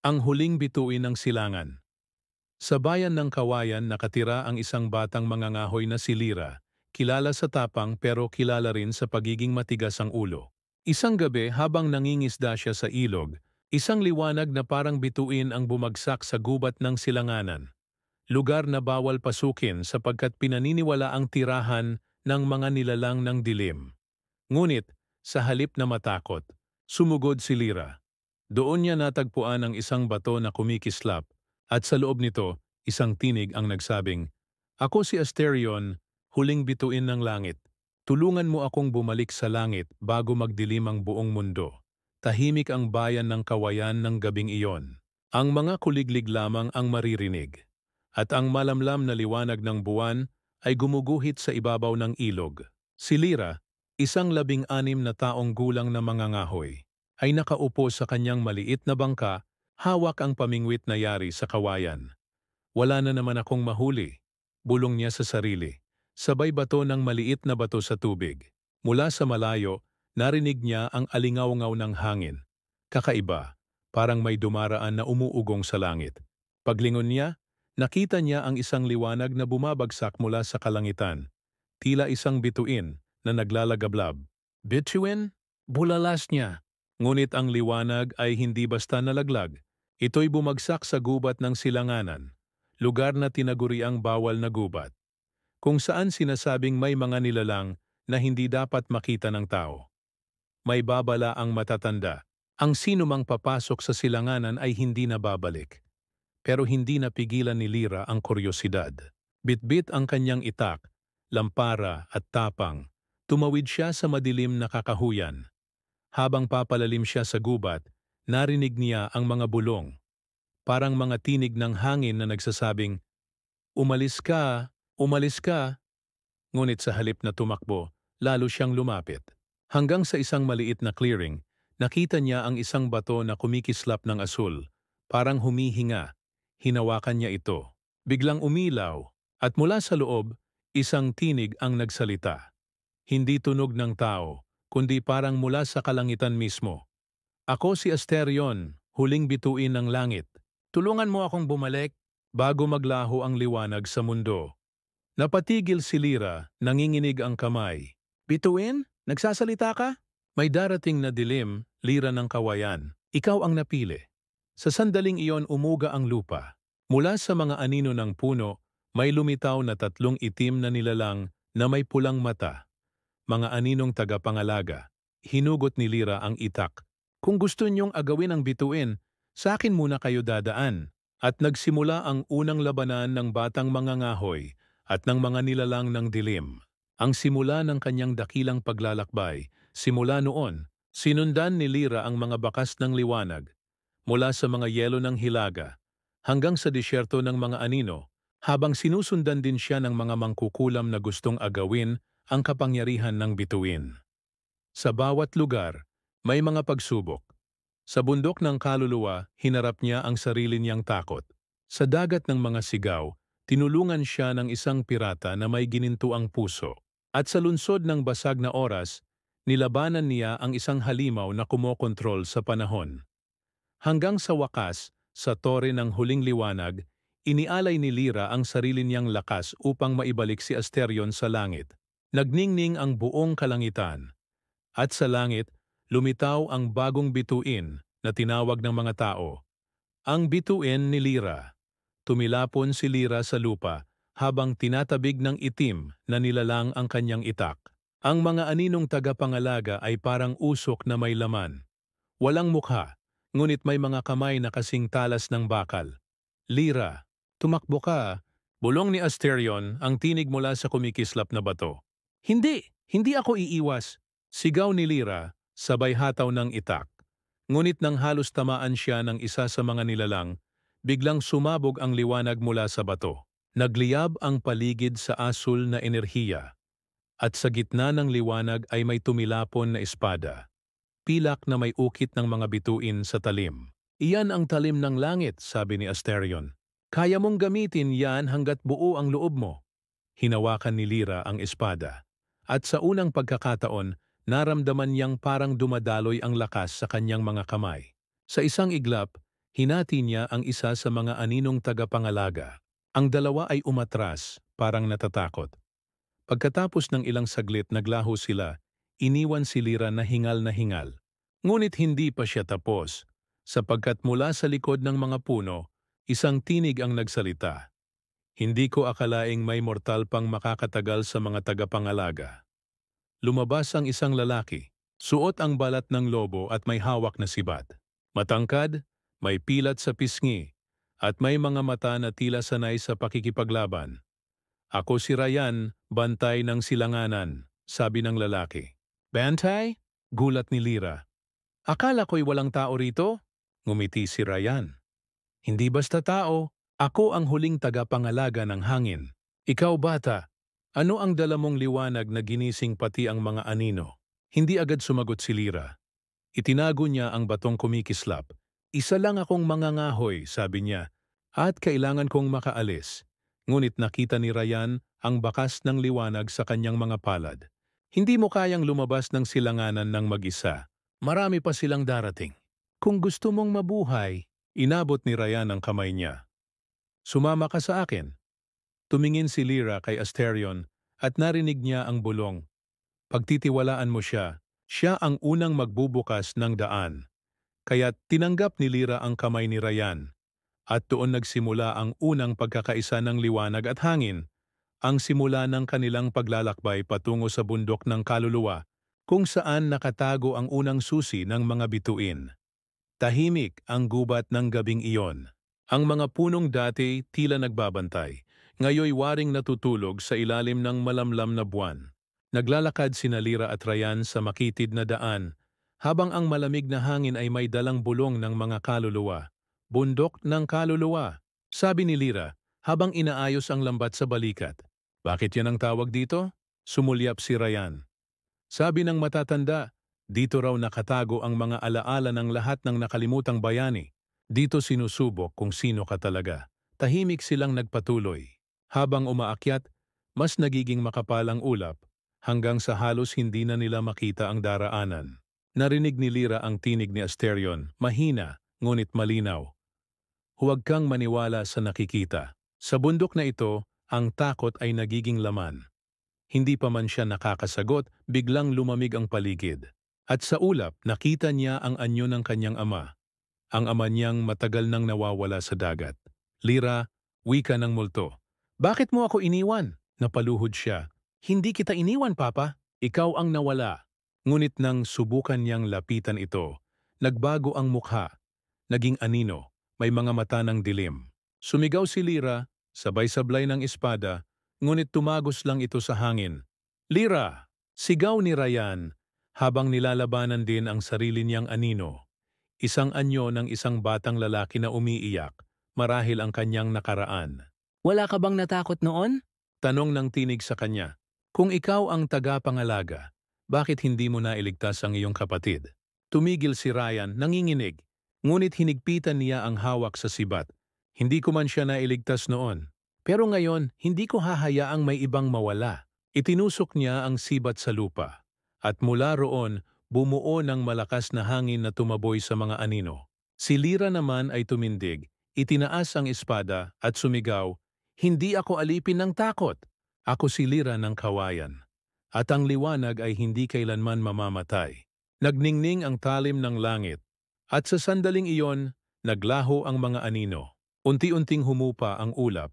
Ang huling bituin ng silangan. Sa bayan ng Kawayan nakatira ang isang batang mangangahoy na si Lira, kilala sa tapang pero kilala rin sa pagiging matigas ang ulo. Isang gabi habang nangingisda siya sa ilog, isang liwanag na parang bituin ang bumagsak sa gubat ng silanganan. Lugar na bawal pasukin sapagkat pinaniniwala ang tirahan ng mga nilalang ng dilim. Ngunit, sa halip na matakot, sumugod si Lira. Doon niya natagpuan ang isang bato na kumikislap, at sa loob nito, isang tinig ang nagsabing, "Ako si Asterion, huling bituin ng langit. Tulungan mo akong bumalik sa langit bago magdilim ang buong mundo." Tahimik ang bayan ng Kawayan ng gabing iyon. Ang mga kuliglig lamang ang maririnig. At ang malamlam na liwanag ng buwan ay gumuguhit sa ibabaw ng ilog. Si Lira, isang 16 na taong gulang na mangangahoy, ay nakaupo sa kanyang maliit na bangka, hawak ang pamingwit na yari sa kawayan. "Wala na naman akong mahuli," bulong niya sa sarili. Sabay bato ng maliit na bato sa tubig. Mula sa malayo, narinig niya ang alingaw-ngaw ng hangin. Kakaiba, parang may dumaraan na umuugong sa langit. Paglingon niya, nakita niya ang isang liwanag na bumabagsak mula sa kalangitan. Tila isang bituin na naglalagablab. Bituin? Bulalas niya. Ngunit ang liwanag ay hindi basta nalaglag. Ito'y bumagsak sa gubat ng silanganan, lugar na tinaguriang bawal na gubat, kung saan sinasabing may mga nilalang na hindi dapat makita ng tao. May babala ang matatanda. Ang sinumang papasok sa silanganan ay hindi na babalik. Pero hindi napigilan ni Lira ang kuryosidad. Bitbit ang kanyang itak, lampara at tapang. Tumawid siya sa madilim na kakahuyan. Habang papalalim siya sa gubat, narinig niya ang mga bulong. Parang mga tinig ng hangin na nagsasabing, "Umalis ka, umalis ka." Ngunit sa halip na tumakbo, lalo siyang lumapit. Hanggang sa isang maliit na clearing, nakita niya ang isang bato na kumikislap ng asul, parang humihinga. Hinawakan niya ito. Biglang umilaw, at mula sa loob, isang tinig ang nagsalita. Hindi tunog ng tao, kundi parang mula sa kalangitan mismo. "Ako si Asterion, huling bituin ng langit. Tulungan mo akong bumalik bago maglaho ang liwanag sa mundo." Napatigil si Lira, nanginginig ang kamay. "Bituin? Nagsasalita ka?" "May darating na dilim, Lira ng Kawayan. Ikaw ang napili." Sa sandaling iyon umuga ang lupa. Mula sa mga anino ng puno, may lumitaw na 3 itim na nilalang na may pulang mata. Mga aninong tagapangalaga. Hinugot ni Lira ang itak. "Kung gusto niyong agawin ang bituin, sa akin muna kayo dadaan." At nagsimula ang unang labanan ng batang mangangahoy at ng mga nilalang ng dilim. Ang simula ng kanyang dakilang paglalakbay, simula noon, sinundan ni Lira ang mga bakas ng liwanag, mula sa mga yelo ng Hilaga, hanggang sa disyerto ng mga anino, habang sinusundan din siya ng mga mangkukulam na gustong agawin ang kapangyarihan ng bituin. Sa bawat lugar, may mga pagsubok. Sa bundok ng kaluluwa, hinarap niya ang sarili niyang takot. Sa dagat ng mga sigaw, tinulungan siya ng isang pirata na may ginintuang puso. At sa lunsod ng basag na oras, nilabanan niya ang isang halimaw na kumokontrol sa panahon. Hanggang sa wakas, sa tore ng huling liwanag, inialay ni Lira ang sarili niyang lakas upang maibalik si Asterion sa langit. Nagningning ang buong kalangitan. At sa langit, lumitaw ang bagong bituin na tinawag ng mga tao. Ang bituin ni Lira. Tumilapon si Lira sa lupa habang tinatabig ng itim na nilalang ang kanyang itak. Ang mga aninong tagapangalaga ay parang usok na may laman. Walang mukha, ngunit may mga kamay na kasing talas ng bakal. "Lira, tumakbo ka," bulong ni Asterion, ang tinig mula sa kumikislap na bato. "Hindi! Hindi ako iiwas!" Sigaw ni Lira, sabay hataw ng itak. Ngunit nang halos tamaan siya ng isa sa mga nilalang, biglang sumabog ang liwanag mula sa bato. Nagliyab ang paligid sa asul na enerhiya. At sa gitna ng liwanag ay may tumilapon na espada. Pilak na may ukit ng mga bituin sa talim. "Iyan ang talim ng langit," sabi ni Asterion. "Kaya mong gamitin yan hanggat buo ang loob mo." Hinawakan ni Lira ang espada. At sa unang pagkakataon, naramdaman niyang parang dumadaloy ang lakas sa kanyang mga kamay. Sa isang iglap, Hinati niya ang isa sa mga aninong tagapangalaga. Ang dalawa ay umatras, parang natatakot. Pagkatapos ng ilang saglit naglaho sila, iniwan si Lira na hingal na hingal. Ngunit hindi pa siya tapos, sapagkat mula sa likod ng mga puno, isang tinig ang nagsalita. Hindi ko akalaing may mortal pang makakatagal sa mga tagapangalaga. Lumabas ang isang lalaki, suot ang balat ng lobo at may hawak na sibat. Matangkad, may pilat sa pisngi, at may mga mata na tila sanay sa pakikipaglaban. Ako si Ryan, bantay ng silanganan, sabi ng lalaki. Bantay? Gulat ni Lira. Akala ko'y walang tao rito? Ngumiti si Ryan. Hindi basta tao, ako ang huling tagapangalaga ng hangin. Ikaw bata, ano ang dala mong liwanag na ginising pati ang mga anino? Hindi agad sumagot si Lira. Itinago niya ang batong kumikislap. Isa lang akong mangangahoy, sabi niya, at kailangan kong makaalis. Ngunit nakita ni Ryan ang bakas ng liwanag sa kanyang mga palad. Hindi mo kayang lumabas ng silanganan ng mag-isa. Marami pa silang darating. Kung gusto mong mabuhay, inabot ni Ryan ang kamay niya. Sumama ka sa akin. Tumingin si Lira kay Asterion at narinig niya ang bulong. Pagtitiwalaan mo siya, siya ang unang magbubukas ng daan. Kaya't tinanggap ni Lira ang kamay ni Ryan. At doon nagsimula ang unang pagkakaisa ng liwanag at hangin, ang simula ng kanilang paglalakbay patungo sa bundok ng kaluluwa, kung saan nakatago ang unang susi ng mga bituin. Tahimik ang gubat ng gabing iyon. Ang mga punong dati tila nagbabantay, ngayoy waring natutulog sa ilalim ng malamlam na buwan. Naglalakad sina Lira at Ryan sa makitid na daan, habang ang malamig na hangin ay may dalang bulong ng mga kaluluwa. Bundok ng kaluluwa, sabi ni Lira, habang inaayos ang lambat sa balikat. Bakit yan ang tawag dito? Sumulyap si Ryan. Sabi ng matatanda, dito raw nakatago ang mga alaala ng lahat ng nakalimutang bayani. Dito sinusubok kung sino ka talaga. Tahimik silang nagpatuloy. Habang umaakyat, mas nagiging makapal ang ulap, hanggang sa halos hindi na nila makita ang daraanan. Narinig ni Lira ang tinig ni Asterion, mahina, ngunit malinaw. Huwag kang maniwala sa nakikita. Sa bundok na ito, ang takot ay nagiging laman. Hindi pa man siya nakakasagot, biglang lumamig ang paligid. At sa ulap, nakita niya ang anyo ng kanyang ama. Ang ama niyang matagal nang nawawala sa dagat. Lira, wika ng multo. Bakit mo ako iniwan? Napaluhod siya. Hindi kita iniwan, Papa. Ikaw ang nawala. Ngunit nang subukan niyang lapitan ito, nagbago ang mukha. Naging anino, may mga mata ng dilim. Sumigaw si Lira, sabay-sablay ng espada, ngunit tumagos lang ito sa hangin. Lira! Sigaw ni Ryan, habang nilalabanan din ang sarili niyang anino. Isang anyo ng isang batang lalaki na umiiyak, marahil ang kanyang nakaraan. Wala ka bang natakot noon? Tanong ng tinig sa kanya. Kung ikaw ang tagapangalaga, bakit hindi mo nailigtas ang iyong kapatid? Tumigil si Ryan, nanginginig. Ngunit hinigpitan niya ang hawak sa sibat. Hindi ko man siya nailigtas noon. Pero ngayon, hindi ko hahayaang may ibang mawala. Itinusok niya ang sibat sa lupa. At mula roon, bumuo ng malakas na hangin na tumaboy sa mga anino. Si Lira naman ay tumindig, itinaas ang espada at sumigaw, "Hindi ako alipin ng takot. Ako si Lira ng kawayan. At ang liwanag ay hindi kailanman mamamatay." Nagningning ang talim ng langit. At sa sandaling iyon, naglaho ang mga anino. Unti-unting humupa ang ulap.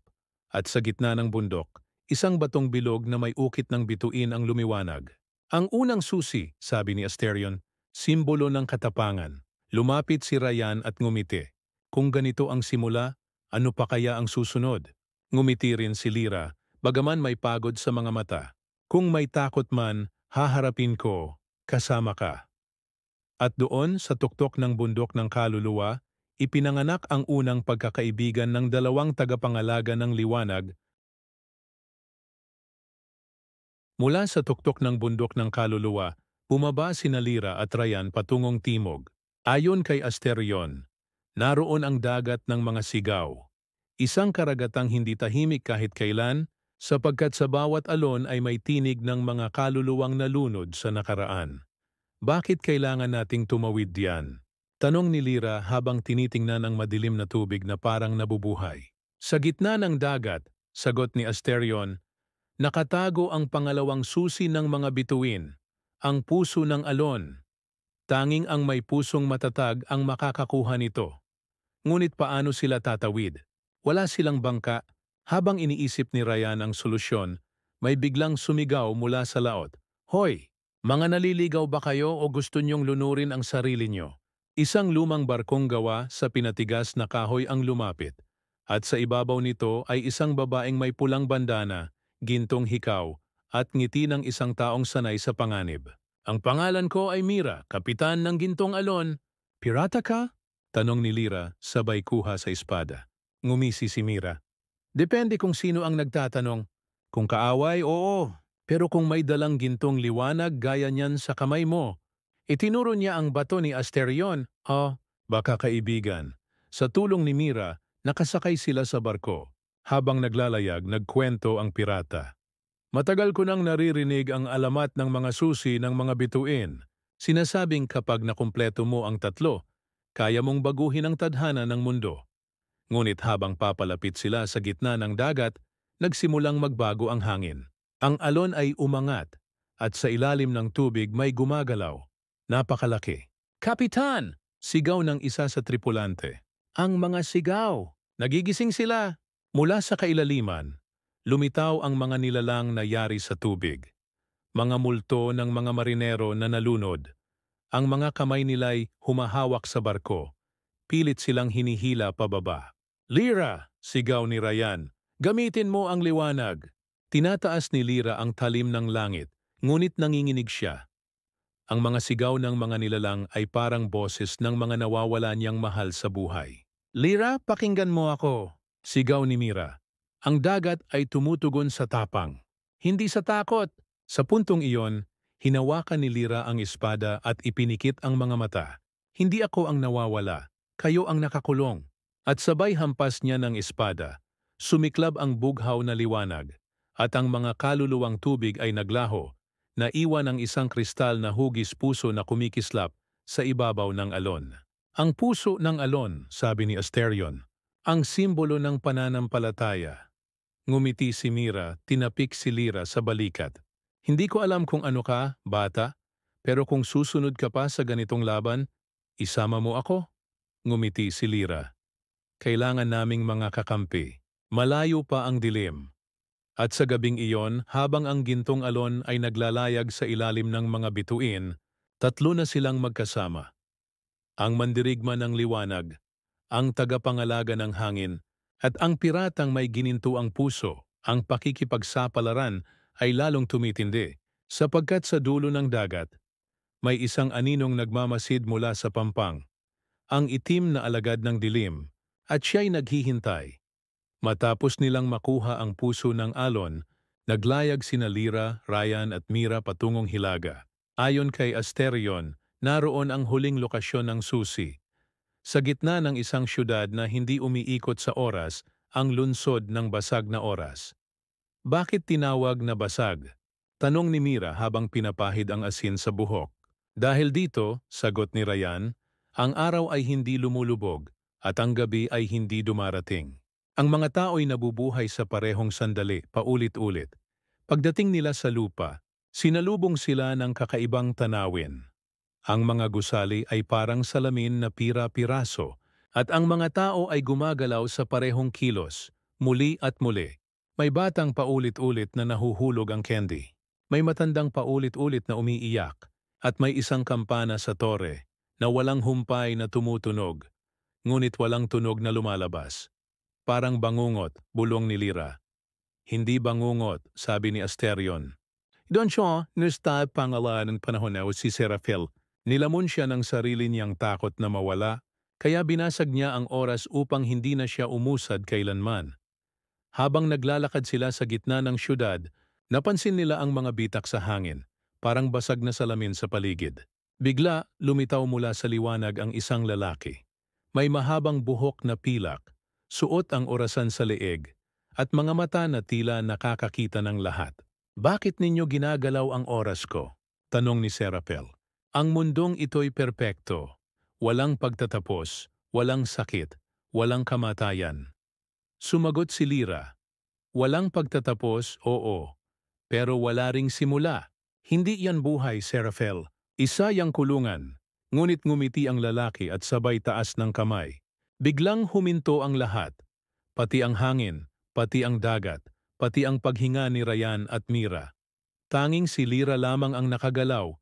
At sa gitna ng bundok, isang batong bilog na may ukit ng bituin ang lumiwanag. Ang unang susi, sabi ni Asterion, simbolo ng katapangan. Lumapit si Ryan at ngumiti. Kung ganito ang simula, ano pa kaya ang susunod? Ngumiti rin si Lira, bagaman may pagod sa mga mata. Kung may takot man, haharapin ko, kasama ka. At doon, sa tuktok ng bundok ng kaluluwa, ipinanganak ang unang pagkakaibigan ng dalawang tagapangalaga ng liwanag. Mula sa tuktok ng bundok ng kaluluwa, bumaba sina Lira at Ryan patungong timog. Ayon kay Asterion, naroon ang dagat ng mga sigaw. Isang karagatang hindi tahimik kahit kailan, sapagkat sa bawat alon ay may tinig ng mga kaluluwang nalunod sa nakaraan. Bakit kailangan nating tumawid diyan? Tanong ni Lyra habang tinitingnan ang madilim na tubig na parang nabubuhay. Sa gitna ng dagat, sagot ni Asterion, nakatago ang pangalawang susi ng mga bituin, ang puso ng alon. Tanging ang may pusong matatag ang makakakuha nito. Ngunit paano sila tatawid? Wala silang bangka. Habang iniisip ni Ryan ang solusyon, may biglang sumigaw mula sa laot. Hoy! Mga naliligaw ba kayo o gusto niyong lunurin ang sarili niyo? Isang lumang barkong gawa sa pinatigas na kahoy ang lumapit. At sa ibabaw nito ay isang babaeng may pulang bandana, gintong hikaw, at ngiti ng isang taong sanay sa panganib. Ang pangalan ko ay Mira, kapitan ng Gintong Alon. Pirata ka? Tanong ni Lyra, sabay kuha sa espada. Ngumisi si Mira. Depende kung sino ang nagtatanong. Kung kaaway, oo. Pero kung may dalang gintong liwanag gaya niyan sa kamay mo, itinuro niya ang bato ni Asterion. Baka kaibigan. Sa tulong ni Mira, nakasakay sila sa barko. Habang naglalayag, nagkwento ang pirata. Matagal ko nang naririnig ang alamat ng mga susi ng mga bituin. Sinasabing kapag nakumpleto mo ang tatlo, kaya mong baguhin ang tadhana ng mundo. Ngunit habang papalapit sila sa gitna ng dagat, nagsimulang magbago ang hangin. Ang alon ay umangat, at sa ilalim ng tubig may gumagalaw. Napakalaki. Kapitan! Sigaw ng isa sa tripulante. Ang mga sigaw! Nagigising sila! Mula sa kailaliman, lumitaw ang mga nilalang na yari sa tubig. Mga multo ng mga marinero na nalunod. Ang mga kamay nila'y humahawak sa barko. Pilit silang hinihila pababa. Lyra! Sigaw ni Ryan. Gamitin mo ang liwanag. Tinataas ni Lyra ang talim ng langit, ngunit nanginginig siya. Ang mga sigaw ng mga nilalang ay parang boses ng mga nawawala niyang mahal sa buhay. Lyra, pakinggan mo ako. Sigaw ni Mira. Ang dagat ay tumutugon sa tapang. Hindi sa takot. Sa puntong iyon, hinawakan ni Lyra ang espada at ipinikit ang mga mata. Hindi ako ang nawawala. Kayo ang nakakulong. At sabay hampas niya ng espada, sumiklab ang bughaw na liwanag, at ang mga kaluluwang tubig ay naglaho, naiwan ang isang kristal na hugis puso na kumikislap sa ibabaw ng alon. Ang puso ng alon, sabi ni Asterion, ang simbolo ng pananampalataya. Ngumiti si Mira, tinapik si Lyra sa balikat. Hindi ko alam kung ano ka, bata, pero kung susunod ka pa sa ganitong laban, isama mo ako. Ngumiti si Lyra. Kailangan naming mga kakampi. Malayo pa ang dilim. At sa gabing iyon, habang ang gintong alon ay naglalayag sa ilalim ng mga bituin, tatlo na silang magkasama. Ang mandirigma ng liwanag, ang tagapangalaga ng hangin, at ang piratang may ginintuang puso. Ang pakikipagsapalaran ay lalong tumitindi, sapagkat sa dulo ng dagat, may isang aninong nagmamasid mula sa pampang, ang itim na alagad ng dilim, at siya'y naghihintay. Matapos nilang makuha ang puso ng alon, naglayag sina Lyra, Ryan at Mira patungong Hilaga. Ayon kay Asterion, naroon ang huling lokasyon ng susi. Sa gitna ng isang syudad na hindi umiikot sa oras, ang lunsod ng basag na oras. Bakit tinawag na basag? Tanong ni Mira habang pinapahid ang asin sa buhok. Dahil dito, sagot ni Ryan, ang araw ay hindi lumulubog at ang gabi ay hindi dumarating. Ang mga tao'y nabubuhay sa parehong sandali, paulit-ulit. Pagdating nila sa lupa, sinalubong sila ng kakaibang tanawin. Ang mga gusali ay parang salamin na pira-piraso, at ang mga tao ay gumagalaw sa parehong kilos, muli at muli. May batang paulit-ulit na nahuhulog ang candy. May matandang paulit-ulit na umiiyak, at may isang kampana sa tore na walang humpay na tumutunog, ngunit walang tunog na lumalabas. Parang bangungot, bulong ni Lyra. Hindi bangungot, sabi ni Asterion. Doon siya, nista pangalan ng panahon na si Seraphil. Nilamon siya ng sarili niyang takot na mawala, kaya binasag niya ang oras upang hindi na siya umusad kailanman. Habang naglalakad sila sa gitna ng syudad, napansin nila ang mga bitak sa hangin, parang basag na salamin sa paligid. Bigla, lumitaw mula sa liwanag ang isang lalaki. May mahabang buhok na pilak, suot ang orasan sa leeg, at mga mata na tila nakakakita ng lahat. Bakit ninyo ginagalaw ang oras ko? Tanong ni Seraphil. Ang mundong ito'y perpekto. walang pagtatapos, walang sakit, walang kamatayan. Sumagot si Lyra, walang pagtatapos, oo, pero wala ring simula. Hindi yan buhay, Seraphel. Isa yang kulungan. Ngunit ngumiti ang lalaki at sabay taas ng kamay. Biglang huminto ang lahat. Pati ang hangin, pati ang dagat, pati ang paghinga ni Ryan at Mira. Tanging si Lyra lamang ang nakagalaw.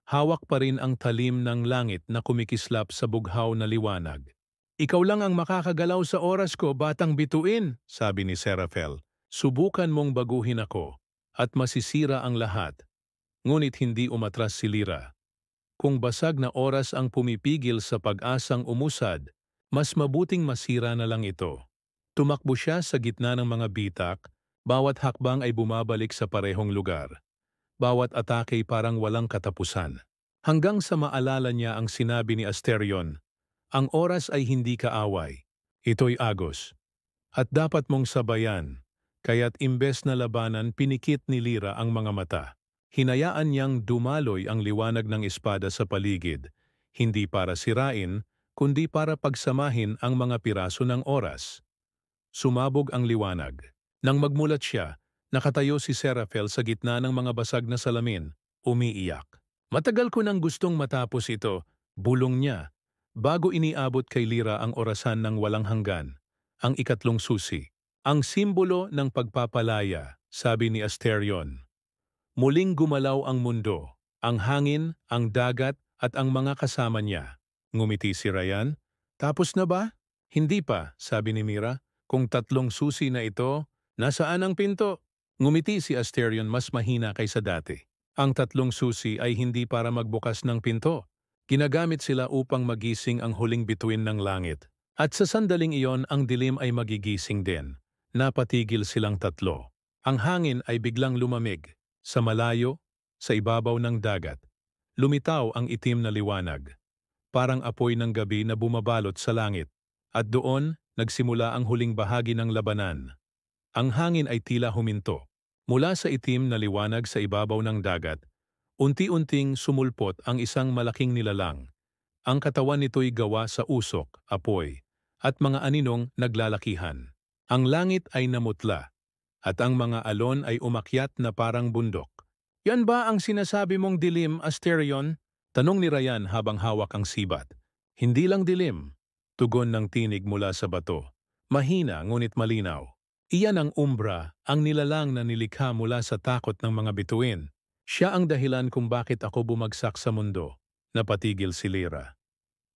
Hawak pa rin ang talim ng langit na kumikislap sa bughaw na liwanag. Ikaw lang ang makakagalaw sa oras ko, batang bituin, sabi ni Seraphel. Subukan mong baguhin ako, at masisira ang lahat. Ngunit hindi umatras si Lyra. Kung basag na oras ang pumipigil sa pag-asang umusad, mas mabuting masira na lang ito. Tumakbo siya sa gitna ng mga bitak, bawat hakbang ay bumabalik sa parehong lugar. Bawat atake parang walang katapusan. Hanggang sa maalala niya ang sinabi ni Asterion, ang oras ay hindi kaaway. Ito'y agos. At dapat mong sabayan, kaya't imbes na labanan pinikit ni Lyra ang mga mata. Hinayaan niyang dumaloy ang liwanag ng espada sa paligid, hindi para sirain, kundi para pagsamahin ang mga piraso ng oras. Sumabog ang liwanag. Nang magmulat siya, nakatayo si Seraphel sa gitna ng mga basag na salamin, umiiyak. Matagal ko nang gustong matapos ito, bulong niya, bago iniabot kay Lyra ang orasan ng walang hanggan, ang ikatlong susi. Ang simbolo ng pagpapalaya, sabi ni Asterion. Muling gumalaw ang mundo, ang hangin, ang dagat at ang mga kasama niya. Ngumiti si Ryan. Tapos na ba? Hindi pa, sabi ni Mira. Kung tatlong susi na ito, nasaan ang pinto? Ngumiti si Asterion mas mahina kaysa dati. Ang tatlong susi ay hindi para magbukas ng pinto. Ginagamit sila upang magising ang huling bituin ng langit. At sa sandaling iyon ang dilim ay magigising din. Napatigil silang tatlo. Ang hangin ay biglang lumamig. Sa malayo, sa ibabaw ng dagat, lumitaw ang itim na liwanag. Parang apoy ng gabi na bumabalot sa langit. At doon, nagsimula ang huling bahagi ng labanan. Ang hangin ay tila huminto. Mula sa itim na liwanag sa ibabaw ng dagat, unti-unting sumulpot ang isang malaking nilalang. Ang katawan nito'y gawa sa usok, apoy, at mga aninong naglalakihan. Ang langit ay namutla, at ang mga alon ay umakyat na parang bundok. Yan ba ang sinasabi mong dilim, Asterion? Tanong ni Ryan habang hawak ang sibat. Hindi lang dilim. Tugon ng tinig mula sa bato. Mahina ngunit malinaw. Iyan ang umbra, ang nilalang na nilikha mula sa takot ng mga bituin. Siya ang dahilan kung bakit ako bumagsak sa mundo. Napatigil si Lyra.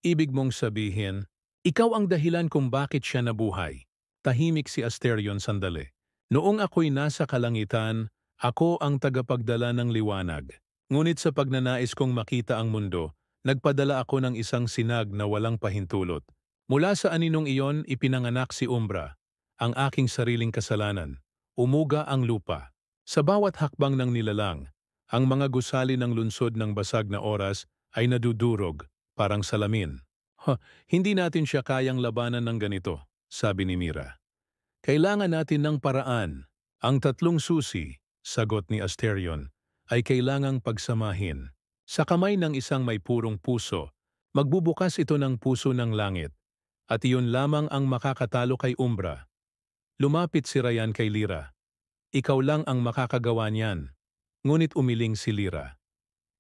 Ibig mong sabihin, ikaw ang dahilan kung bakit siya nabuhay. Tahimik si Asterion sandali. Noong ako'y nasa kalangitan, ako ang tagapagdala ng liwanag. Ngunit sa pagnanais kong makita ang mundo, nagpadala ako ng isang sinag na walang pahintulot. Mula sa aninong iyon ipinanganak si Umbra, ang aking sariling kasalanan. Umuga ang lupa. Sa bawat hakbang ng nilalang, ang mga gusali ng lunsod ng basag na oras ay nadudurog, parang salamin. Hindi natin siya kayang labanan ng ganito, sabi ni Mira. Kailangan natin ng paraan. Ang tatlong susi, sagot ni Asterion, ay kailangang pagsamahin. Sa kamay ng isang may purong puso, magbubukas ito ng puso ng langit. At iyon lamang ang makakatalo kay Umbra. Lumapit si Ryan kay Lyra. Ikaw lang ang makakagawa niyan. Ngunit umiling si Lyra.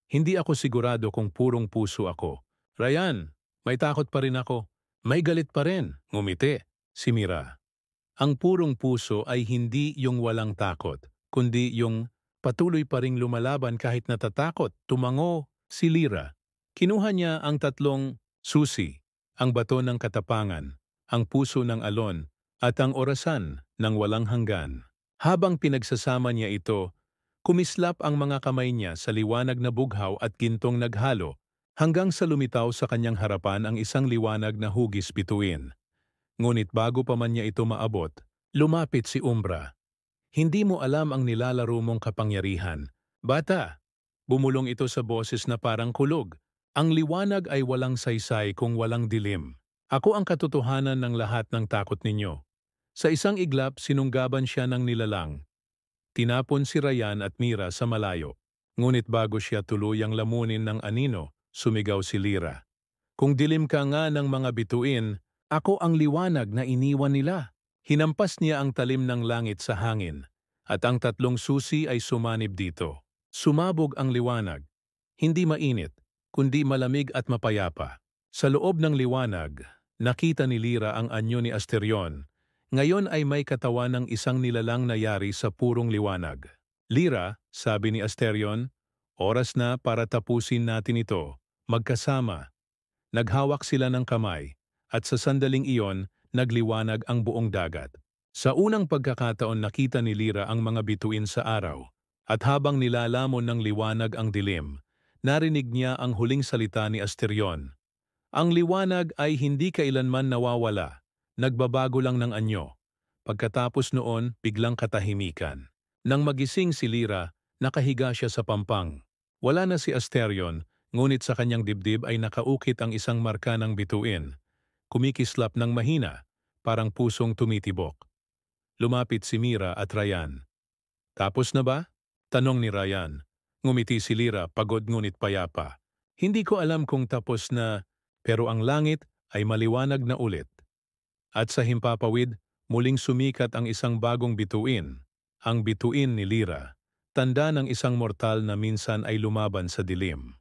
Hindi ako sigurado kung purong puso ako. Ryan, may takot pa rin ako. May galit pa rin. Ngumiti si Mira. Ang purong puso ay hindi yung walang takot, kundi yung patuloy pa ring lumalaban kahit natatakot. Tumango si Lyra. Kinuha niya ang tatlong susi, ang bato ng katapangan, ang puso ng alon, at ang orasan ng walang hanggan. Habang pinagsasama niya ito, kumislap ang mga kamay niya sa liwanag na bughaw at gintong naghalo, hanggang sa lumitaw sa kanyang harapan ang isang liwanag na hugis bituin. Ngunit bago pa man niya ito maabot, lumapit si Umbra. Hindi mo alam ang nilalaro mong kapangyarihan. Bata, bumulong ito sa boses na parang kulog. Ang liwanag ay walang saysay kung walang dilim. Ako ang katotohanan ng lahat ng takot ninyo. Sa isang iglap, sinunggaban siya ng nilalang. Tinapon si Ryan at Mira sa malayo. Ngunit bago siya tuluyang lamunin ng anino, sumigaw si Lyra. Kung dilim ka nga ng mga bituin, ako ang liwanag na iniwan nila. Hinampas niya ang talim ng langit sa hangin, at ang tatlong susi ay sumanib dito. Sumabog ang liwanag, hindi mainit, kundi malamig at mapayapa. Sa loob ng liwanag, nakita ni Lira ang anyo ni Asterion. Ngayon ay may katawan ng isang nilalang na yari sa purong liwanag. Lira, sabi ni Asterion, oras na para tapusin natin ito, magkasama. Naghawak sila ng kamay, at sa sandaling iyon, nagliwanag ang buong dagat. Sa unang pagkakataon nakita ni Lira ang mga bituin sa araw, at habang nilalamon ng liwanag ang dilim, narinig niya ang huling salita ni Asterion. Ang liwanag ay hindi kailanman nawawala, nagbabago lang ng anyo. Pagkatapos noon, biglang katahimikan. Nang magising si Lira, nakahiga siya sa pampang. Wala na si Asterion, ngunit sa kanyang dibdib ay nakaukit ang isang marka ng bituin. Kumikislap ng mahina, parang pusong tumitibok. Lumapit si Mira at Ryan. Tapos na ba? Tanong ni Ryan. Ngumiti si Lira, pagod ngunit payapa. Hindi ko alam kung tapos na, pero ang langit ay maliwanag na ulit. At sa himpapawid, muling sumikat ang isang bagong bituin, ang bituin ni Lira, tanda ng isang mortal na minsan ay lumaban sa dilim.